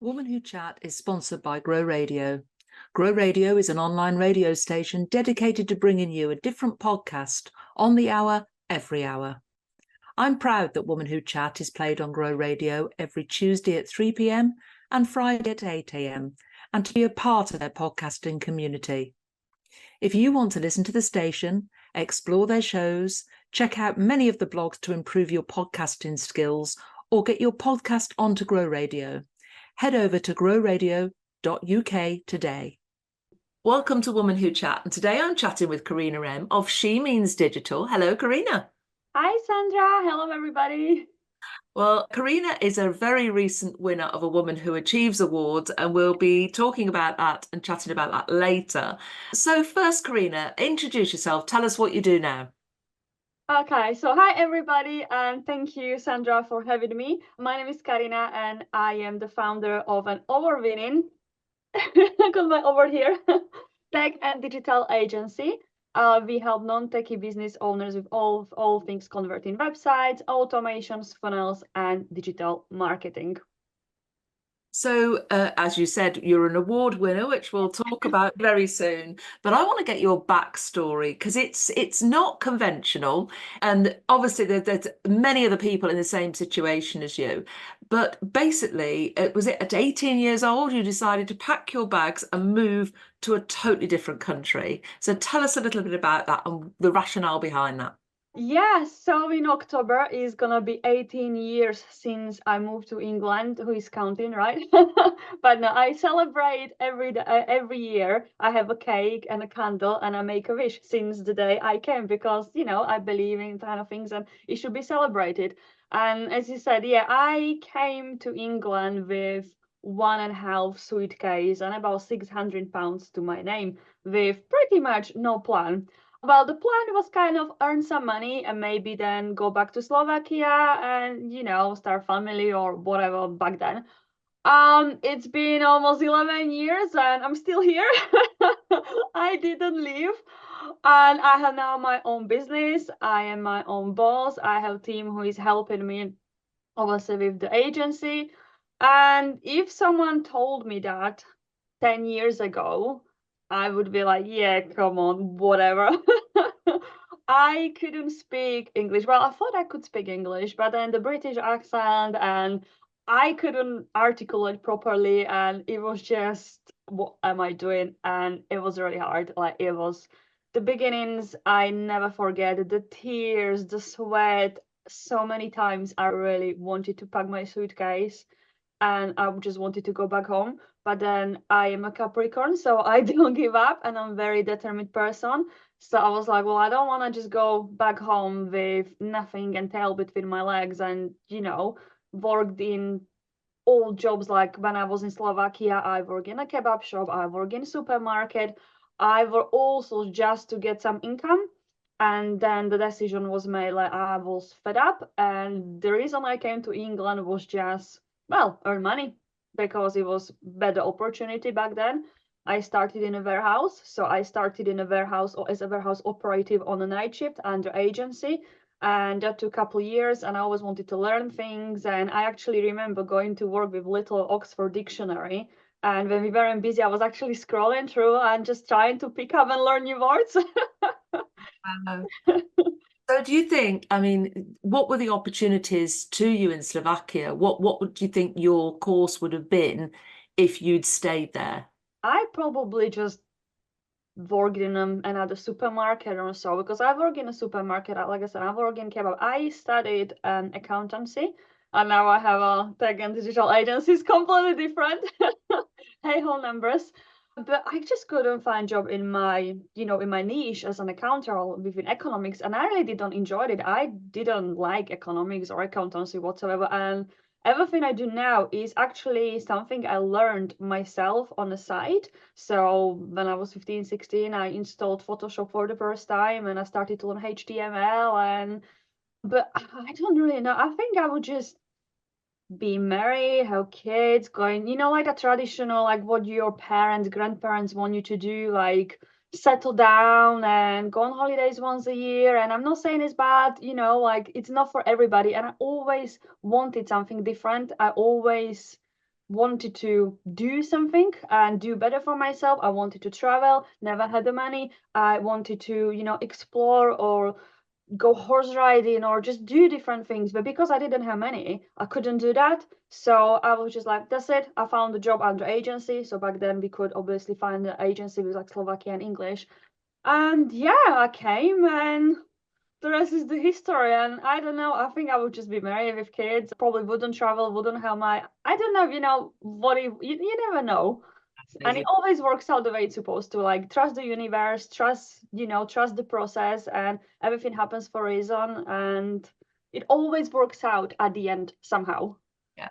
Woman Who Chat is sponsored by Grow Radio. Grow Radio is an online radio station dedicated to bringing you a different podcast on the hour, every hour. I'm proud that Woman Who Chat is played on Grow Radio every Tuesday at 3 p.m. and Friday at 8 a.m. and to be a part of their podcasting community. If you want to listen to the station, explore their shows, check out many of the blogs to improve your podcasting skills, or get your podcast onto Grow Radio, head over to growradio.uk today. Welcome to Woman Who Chat, and today I'm chatting with Karina Em of She Means Digital. Hello, Karina. Hi, Sandra. Hello, everybody. Well, Karina is a very recent winner of a Woman Who Achieves Award, and we'll be talking about that and chatting about that later. So first, Karina, introduce yourself. Tell us what you do now. Okay, so hi, everybody, and thank you, Sandra, for having me. My name is Karina, and I am the founder of an award-winning, got my award here, tech and digital agency. We help non-techie business owners with all things converting websites, automations, funnels, and digital marketing. So, as you said, you're an award winner, which we'll talk about very soon. But I want to get your backstory because it's not conventional, and obviously there's many other people in the same situation as you. But basically, was it at 18 years old you decided to pack your bags and move to a totally different country? So tell us a little bit about that and the rationale behind that. Yeah, so in October is gonna be 18 years since I moved to England. Who is counting, right? But no, I celebrate every year. I have a cake and a candle and I make a wish since the day I came because I believe in kind of things and it should be celebrated. And as you said, yeah, I came to England with 1.5 suitcase and about £600 to my name with pretty much no plan. Well, the plan was kind of earn some money and maybe then go back to Slovakia and, start family or whatever back then. It's been almost 11 years and I'm still here. I didn't leave. And I have now my own business. I am my own boss. I have a team who is helping me obviously with the agency. And if someone told me that 10 years ago, I would be like, yeah, come on, whatever. I couldn't speak English. Well, I thought I could speak English, but then the British accent and I couldn't articulate properly. And it was just, what am I doing? And it was really hard. Like, it was the beginnings. I never forget the tears, the sweat. So many times I really wanted to pack my suitcase and I just wanted to go back home. But then I am a Capricorn, so I don't give up and I'm a very determined person. So I was like, well, I don't want to just go back home with nothing and tail between my legs and, worked in all jobs. Like when I was in Slovakia, I worked in a kebab shop, I worked in a supermarket. I worked also just to get some income. And then the decision was made, like I was fed up. And the reason I came to England was just, well, earn money because it was better opportunity back then. I started in a warehouse. So I started in a warehouse or as a warehouse operative on a night shift under agency. And that took a couple of years and I always wanted to learn things. And I actually remember going to work with little Oxford dictionary. And when we weren't busy, I was actually scrolling through and just trying to pick up and learn new words. So do you think, what were the opportunities to you in Slovakia? What would you think your course would have been if you'd stayed there? I probably just worked in another supermarket or so, because I work in a supermarket. Like I said, I work in kebab. I studied accountancy and now I have a tech and digital agency. It's completely different. Hey, whole numbers. But I just couldn't find job in my, in my niche as an accountant or within economics. And I really didn't enjoy it. I didn't like economics or accountancy whatsoever. And everything I do now is actually something I learned myself on the side. So when I was 15, 16, I installed Photoshop for the first time and I started to learn HTML. But I don't really know. I think I would just be married, have kids, going, like a traditional, like what your parents, grandparents want you to do, like settle down and go on holidays once a year. And I'm not saying it's bad, like it's not for everybody. And I always wanted something different. I always wanted to do something and do better for myself. I wanted to travel, never had the money. I wanted to, explore or go horse riding or just do different things. But because I didn't have money, I couldn't do that. So I was just like, that's it. I found a job under agency. So back then we could obviously find an agency with like Slovakian English. And yeah, I came and the rest is the history. And I don't know, I think I would just be married with kids, probably wouldn't travel, wouldn't have I don't know, what you never know. And it always works out the way it's supposed to. Like, trust the universe, trust the process, and everything happens for a reason. And it always works out at the end somehow. Yeah.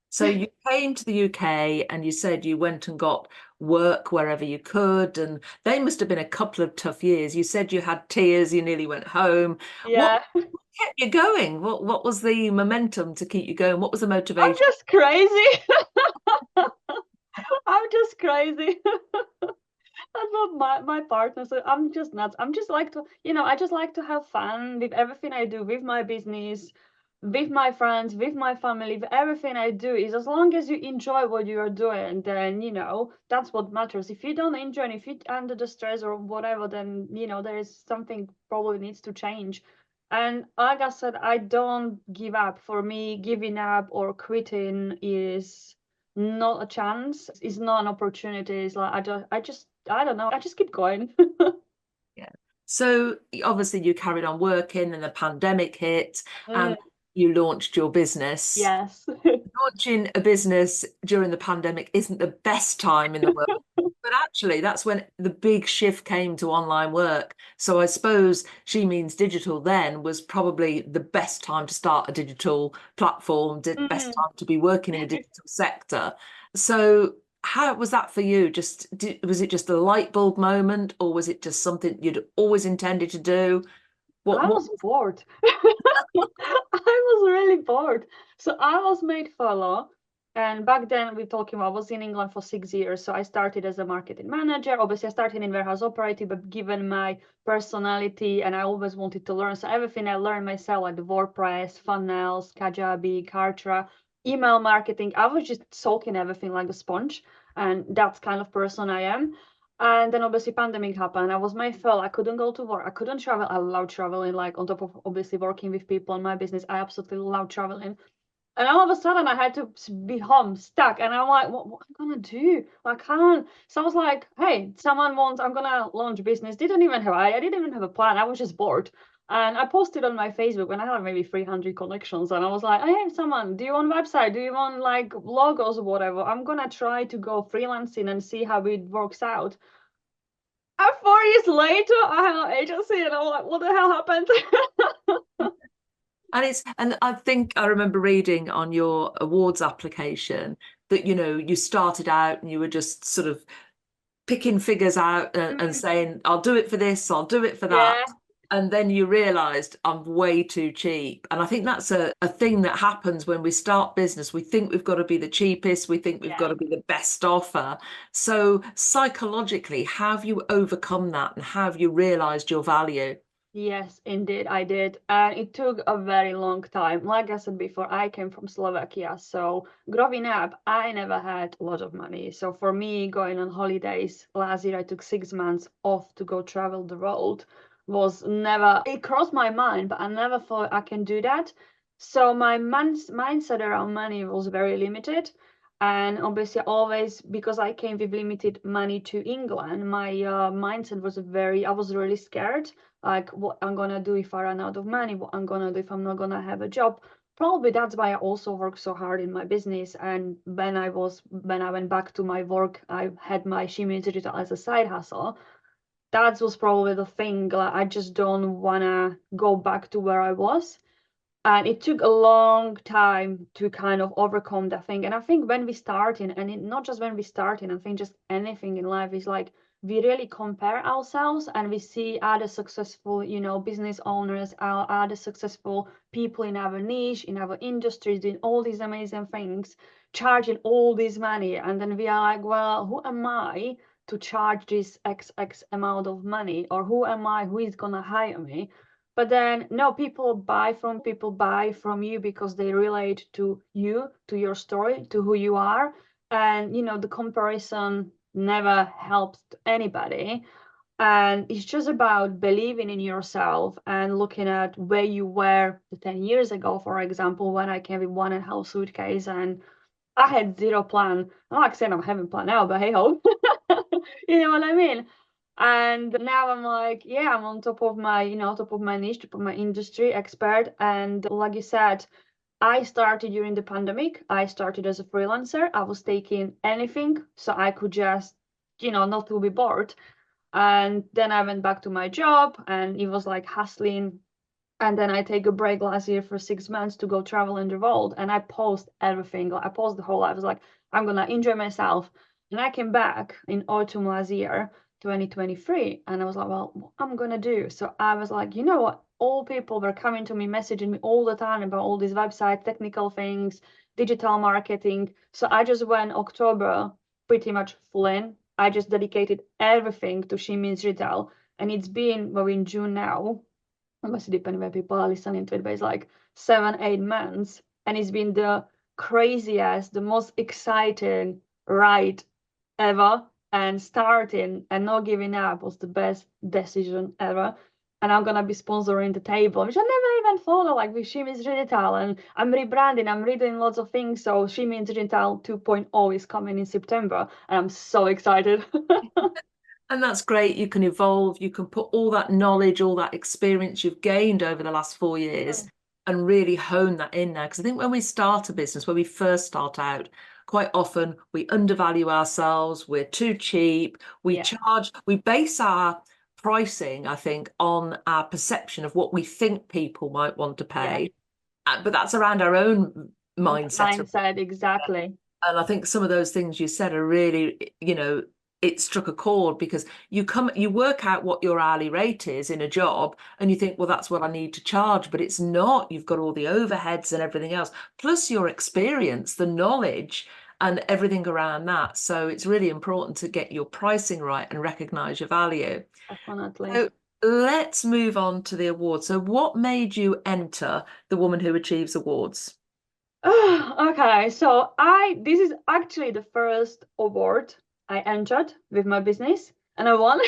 So you came to the UK and you said you went and got work wherever you could, and they must have been a couple of tough years. You said you had tears, you nearly went home. What Yeah. kept you going? What was the momentum to keep you going? What was the I'm motivation? just crazy. I'm just crazy. That's what my partner said. I'm just nuts. I'm just like to, I just like to have fun with everything I do, with my business, with my friends, with my family. With everything I do is as long as you enjoy what you are doing, then that's what matters. If you don't enjoy, and if you're under the stress or whatever, then there is something probably needs to change. And like I said, I don't give up. For me, giving up or quitting is not a chance. It's not an opportunity. It's like I don't know. I just keep going. Yeah. So obviously you carried on working and the pandemic hit and Mm, you launched your business. yes. Launching a business during the pandemic isn't the best time in the world, but actually that's when the big shift came to online work. So I suppose She Means Digital then was probably the best time to start a digital platform, the best Mm. time to be working in the digital sector. So how was that for you? Was it just a light bulb moment, or was it just something you'd always intended to do? I What was bored. I was really bored. So I was made fellow. And back then, we're talking about, I was in England for 6 years. So I started as a marketing manager. Obviously, I started in warehouse operative, but given my personality and I always wanted to learn. So everything I learned myself, like the WordPress, funnels, Kajabi, Kartra, email marketing, I was just soaking everything like a sponge. And that's kind of person I am. And then obviously pandemic happened. I was made fell. I couldn't go to work. I couldn't travel. I love traveling, like on top of obviously working with people in my business. I absolutely love traveling. And all of a sudden I had to be home stuck. And I'm like, what am I gonna do? I can't. So I was like, hey, I'm gonna launch a business. I didn't even have a plan. I was just bored. And I posted on my Facebook when I had maybe 300 connections. And I was like, hey, someone, do you want a website? Do you want like logos or whatever? I'm gonna try to go freelancing and see how it works out. And 4 years later, I have an agency, and I'm like, what the hell happened? And I think I remember reading on your awards application that you started out and you were just sort of picking figures out and saying, I'll do it for this, I'll do it for that. Yeah, And then you realized I'm way too cheap. And I think that's a thing that happens when we start business. We think we've got to be the cheapest, we think we've got yeah. to be the best offer. So psychologically, how have you overcome that and how have you realized your value? Yes, indeed, I did. And it took a very long time. Like I said before, I came from Slovakia. So growing up, I never had a lot of money. So for me, going on holidays, last year I took 6 months off to go travel the world, was never, it crossed my mind, but I never thought I can do that. So my mindset around money was very limited. And obviously, always because I came with limited money to England, my mindset was I was really scared, like what I'm gonna do if I run out of money, what I'm gonna do if I'm not gonna have a job. Probably that's why I also worked so hard in my business. And when I went back to my work, I had my She Means Digital as a side hustle. That was probably the thing. Like, I just don't wanna go back to where I was. And it took a long time to kind of overcome that thing. And I think when we starting, and not just when we starting, I think just anything in life is like we really compare ourselves and we see other successful, business owners, other successful people in our niche, in our industries, doing all these amazing things, charging all this money. And then we are like, well, who am I to charge this XX amount of money? Or who am I? Who is gonna hire me? But then, no, people buy from you because they relate to you, to your story, to who you are. And, the comparison never helps anybody. And it's just about believing in yourself and looking at where you were 10 years ago, for example, when I came with 1.5 suitcase and I had zero plan. I'm not saying I'm having plan now, but hey ho. You know what I mean? And now I'm like, yeah, I'm on top of my, top of my niche, top of my industry expert. And like you said, I started during the pandemic. I started as a freelancer. I was taking anything so I could just, not to be bored. And then I went back to my job and it was like hustling. And then I take a break last year for 6 months to go travel in the world. And I paused everything. I paused the whole life. I was like, I'm gonna enjoy myself. And I came back in autumn last year, 2023. And I was like, well, what I'm gonna do. So I was like, you know what? All people were coming to me, messaging me all the time about all these websites, technical things, digital marketing. So I just went October pretty much full in. I just dedicated everything to She Means Retail. And it's been, we're in June now. It must depend where people are listening to it, but it's like 7, 8 months. And it's been the craziest, the most exciting ride ever. And starting and not giving up was the best decision ever. And I'm gonna be sponsoring the table, which I never even thought of, like with She Means Digital. And I'm rebranding, I'm redoing lots of things. So She Means Digital 2.0 is coming in September. And I'm so excited. And that's great. You can evolve. You can put all that knowledge, all that experience you've gained over the last 4 years and really hone that in there. Because I think when we start a business, when we first start out, quite often we undervalue ourselves. We're too cheap. We base our pricing, I think, on our perception of what we think people might want to pay. But that's around our own mindset. Exactly. And I think some of those things you said are really, it struck a chord, because you work out what your hourly rate is in a job and you think, well, that's what I need to charge, but it's not. You've got all the overheads and everything else, plus your experience, the knowledge and everything around that. So it's really important to get your pricing right and recognize your value. Definitely. So let's move on to the awards. So what made you enter the Woman Who Achieves Awards? Okay, so this is actually the first award I entered with my business and I won.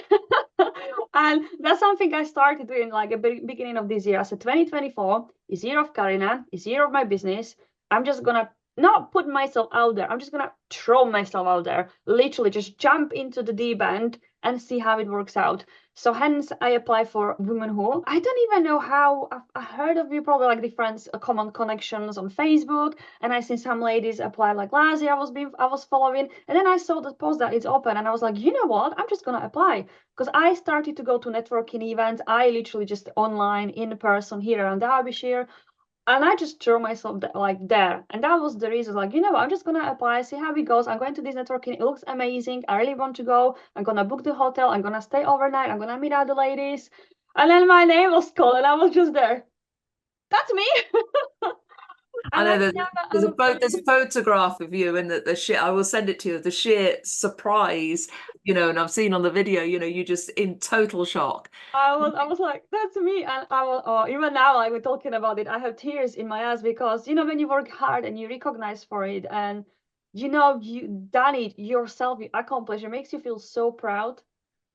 And that's something I started doing like at the beginning of this year. So 2024 is year of Karina, is year of my business. I'm just gonna not put myself out there. I'm just gonna throw myself out there, literally just jump into the deep end and see how it works out. So hence I apply for Women Who. I don't even know how. I heard of you probably like different common connections on Facebook, and I seen some ladies apply like last year. I was following, and then I saw the post that it's open, and I was like, you know what? I'm just gonna apply, because I started to go to networking events. I literally just online, in person here around Derbyshire. And I just threw myself like there. And that was the reason, like, I'm just going to apply, see how it goes. I'm going to this networking. It looks amazing. I really want to go. I'm going to book the hotel. I'm going to stay overnight. I'm going to meet other ladies. And then my name was called and I was just there. That's me. I know there's a photograph of you, and the sheer, I will send it to you, the sheer surprise, and I've seen on the video, you just in total shock. I was like, that's me. And I was, even now, like we're talking about it, I have tears in my eyes, because, when you work hard and you recognize for it and, you done it yourself, you accomplished, it makes you feel so proud.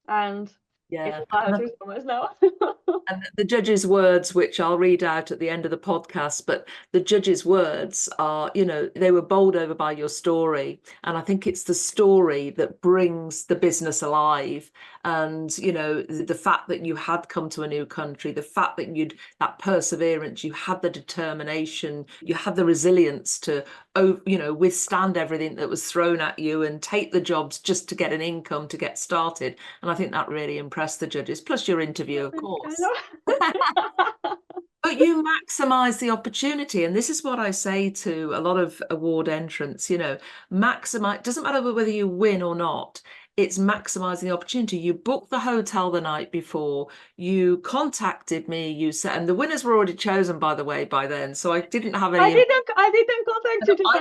And yeah, I have goosebumps now. And the judge's words, which I'll read out at the end of the podcast, but the judge's words are, they were bowled over by your story. And I think it's the story that brings the business alive. And, the fact that you had come to a new country, the fact that that perseverance, you had the determination, you had the resilience to, withstand everything that was thrown at you and take the jobs just to get an income to get started. And I think that really impressed the judges, plus your interview, of course. But you maximize the opportunity. And this is what I say to a lot of award entrants, maximize, doesn't matter whether you win or not. It's maximizing the opportunity. You booked the hotel the night before, you contacted me, you said, and the winners were already chosen, by the way, by then. So I didn't have any. I didn't contact you to say,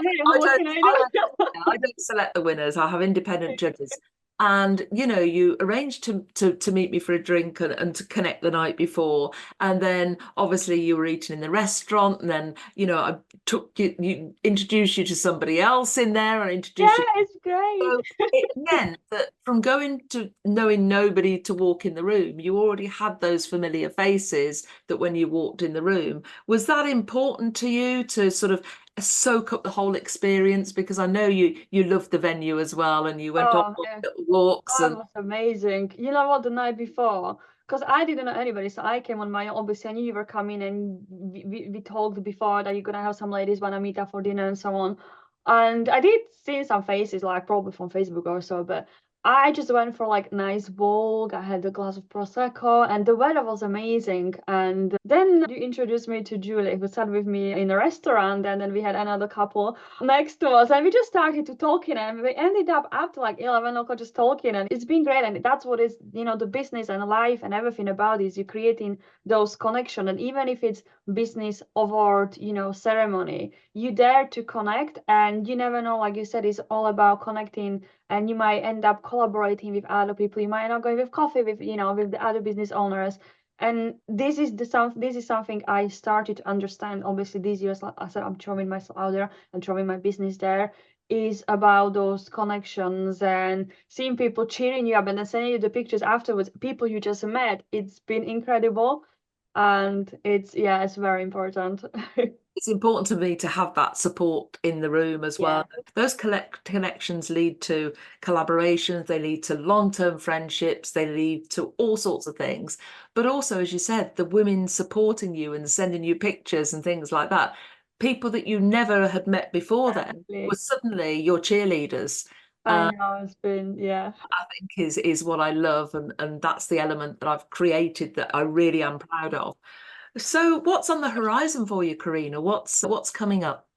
I don't select the winners. I have independent judges. and you arranged to meet me for a drink and to connect the night before, and then obviously you were eating in the restaurant, and then I took you introduced you to somebody else in there and Yeah, introduced you. it's great. So it meant that from going to knowing nobody to walk in the room, you already had those familiar faces that when you walked in the room. Was that important to you to sort of soak up the whole experience? Because I know you loved the venue as well, and you went on Oh, yeah. little walks Oh, it and was amazing. You know what, the night before, because I didn't know anybody, so I came on my own. Obviously, I knew you were coming, and we talked before that you're gonna have some ladies wanna meet up for dinner and so on. And I did see some faces, like probably from Facebook or so, but I just went for like nice walk. I had a glass of prosecco, and the weather was amazing. And then you introduced me to Julie, who sat with me in a restaurant, and then we had another couple next to us, and we just started to talking, and we ended up after like 11 o'clock just talking, and it's been great. And that's what is, the business and life and everything about is you creating those connections. And even if it's business award ceremony, you dare to connect, and you never know, like you said, it's all about connecting, and you might end up collaborating with other people. You might end up going with coffee with with the other business owners. And this is something I started to understand obviously these years. Like I said, I'm throwing myself out there and throwing my business there, is about those connections and seeing people cheering you up and then sending you the pictures afterwards, people you just met. It's been incredible, and it's very important. it's important to me to have that support in the room as Yeah. well. Those connections lead to collaborations, they lead to long-term friendships, they lead to all sorts of things. But also, as you said, the women supporting you and sending you pictures and things like that, people that you never had met before then were Exactly. suddenly your cheerleaders. I know, it's been, yeah. I think is what I love, and that's the element that I've created that I really am proud of. So what's on the horizon for you, Karina? What's coming up?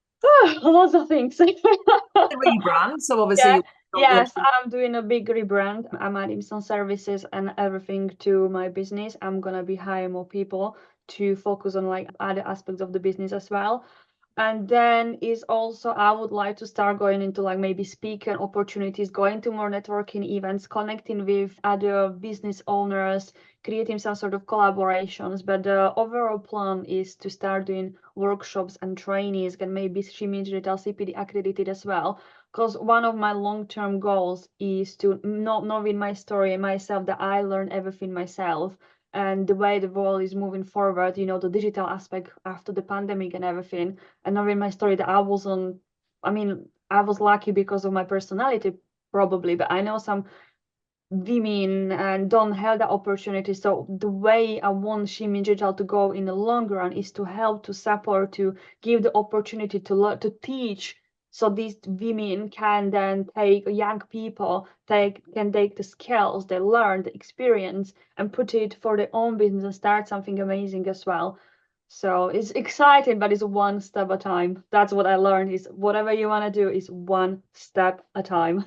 Lots of things. The rebrand. So obviously Yeah, you're yes, working. I'm doing a big rebrand. I'm adding some services and everything to my business. I'm gonna be hiring more people to focus on like other aspects of the business as well. And then is also I would like to start going into like maybe speaking opportunities, going to more networking events, connecting with other business owners, creating some sort of collaborations. But the overall plan is to start doing workshops and trainings, and maybe Shimmy Digital CPD accredited as well. Because one of my long-term goals is to not knowing my story and myself, that I learn everything myself, and the way the world is moving forward, the digital aspect after the pandemic and everything, and knowing my story, that I was lucky because of my personality probably, but I know some women and don't have the opportunity. So the way I want Shimmy Digital to go in the long run is to help, to support, to give the opportunity to learn, to teach, so these women can then take young people, can take the skills they learn, the experience, and put it for their own business and start something amazing as well. So it's exciting, but it's one step at a time. That's what I learned, is whatever you want to do is one step at a time.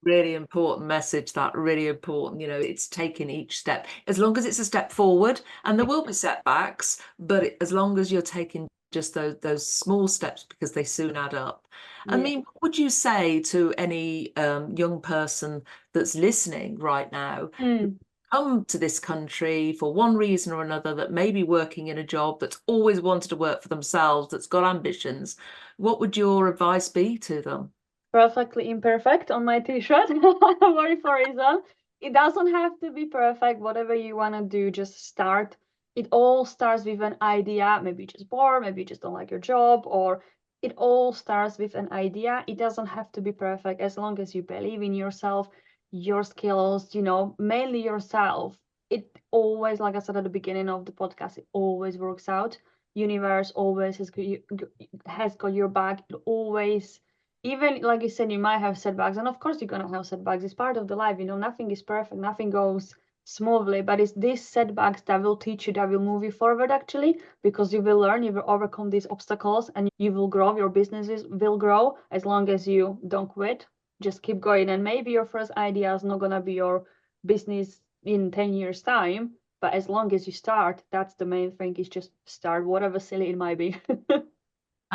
Really important message, that really important. It's taking each step. As long as it's a step forward, and there will be setbacks, but as long as you're taking just those small steps, because they soon add up. I Yeah. mean, what would you say to any young person that's listening right now, Mm. come to this country for one reason or another, that may be working in a job, that's always wanted to work for themselves, that's got ambitions? What would your advice be to them? Perfectly imperfect on my t-shirt for a reason. It doesn't have to be perfect. Whatever you want to do, just start. It all starts with an idea. Maybe you're just bored, maybe you just don't like your job, or it all starts with an idea. It doesn't have to be perfect, as long as you believe in yourself, your skills, mainly yourself. It always, like I said at the beginning of the podcast, it always works out. Universe always has got your back. It always, even like you said, you might have setbacks, and of course you're gonna have setbacks. It's part of the life. Nothing is perfect, nothing goes smoothly. But it's these setbacks that will teach you, that will move you forward actually, because you will learn, you will overcome these obstacles, and you will grow. Your businesses will grow as long as you don't quit. Just keep going, and maybe your first idea is not gonna be your business in 10 years time, but as long as you start, that's the main thing, is just start, whatever silly it might be.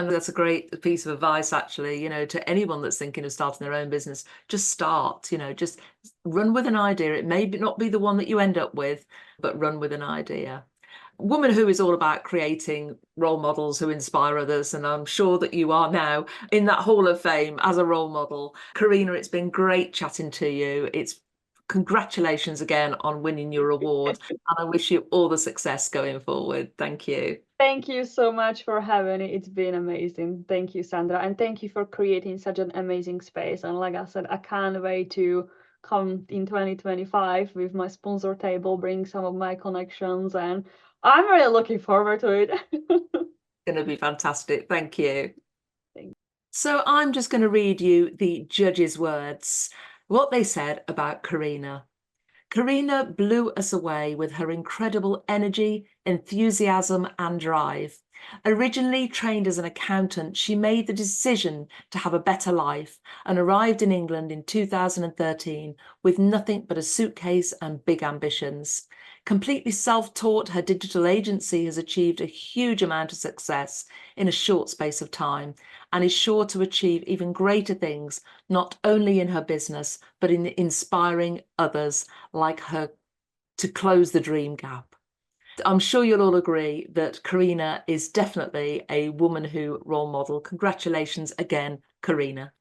And that's a great piece of advice, actually, to anyone that's thinking of starting their own business. Just start, just run with an idea. It may not be the one that you end up with, but run with an idea. Woman who is all about creating role models who inspire others, and I'm sure that you are now in that hall of fame as a role model. Karina, it's been great chatting to you. It's congratulations again on winning your award, and I wish you all the success going forward. Thank you. Thank you so much for having me. It's been amazing. Thank you, Sandra. And thank you for creating such an amazing space. And like I said, I can't wait to come in 2025 with my sponsor table, bring some of my connections. And I'm really looking forward to it. Going to be fantastic. Thank you. Thank you. So I'm just going to read you the judges' words, what they said about Karina. Karina blew us away with her incredible energy, enthusiasm, and drive. Originally trained as an accountant, she made the decision to have a better life and arrived in England in 2013 with nothing but a suitcase and big ambitions. Completely self-taught, her digital agency has achieved a huge amount of success in a short space of time and is sure to achieve even greater things, not only in her business, but in inspiring others like her to close the dream gap. I'm sure you'll all agree that Karina is definitely a woman who role model. Congratulations again, Karina.